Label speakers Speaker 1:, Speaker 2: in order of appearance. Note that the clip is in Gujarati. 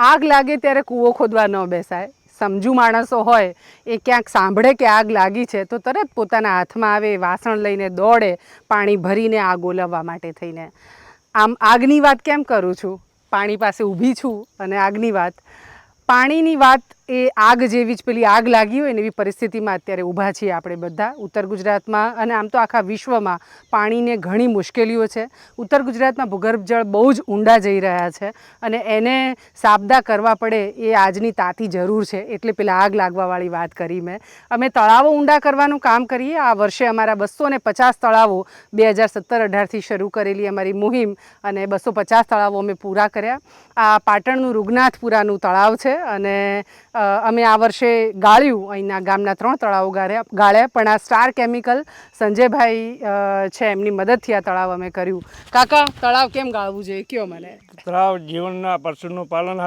Speaker 1: આગ લાગે ત્યારે કૂવો ખોદવા ન બેસાય. સમજુ માણસો હોય એ ક્યાંક સાંભળે કે આગ લાગી છે તો તરત પોતાના હાથમાં આવે, વાસણ લઈને દોડે પાણી ભરીને આગ ઓલવવા માટે થઈને. આમ આગની વાત કેમ કરું છું? પાણી પાસે ઊભી છું અને આગની વાત, પાણીની વાત એ આગ જેવી જ, પેલી આગ લાગી હોય ને એવી પરિસ્થિતિમાં અત્યારે ઊભા છીએ આપણે બધા ઉત્તર ગુજરાતમાં, અને આમ તો આખા વિશ્વમાં પાણીને ઘણી મુશ્કેલીઓ છે. ઉત્તર ગુજરાતમાં ભૂગર્ભ જળ બહુ જ ઊંડા જઈ રહ્યા છે અને એને સાબદા કરવા પડે એ આજની તાતી જરૂર છે. એટલે પેલા આગ લાગવાવાળી વાત કરી મેં. અમે તળાવો ઊંડા કરવાનું કામ કરીએ. આ વર્ષે અમારા 250 તળાવો 2017-18થી શરૂ કરેલી અમારી મુહિમ, અને 250 તળાવો અમે પૂરા કર્યા. આ પાટણનું રૂગનાથપુરાનું તળાવ છે અને અમે આ વર્ષે ગાળ્યું, અહીંના ગામના 3 તળાવો ગાળ્યા, પણ આ સ્ટાર કેમિકલ સંજયભાઈ છે એમની મદદથી આ તળાવ અમે કર્યું. કાકા, તળાવ કેમ ગાળવું જોઈએ કયો મને?
Speaker 2: તળાવ જીવનના પરશુનું પાલન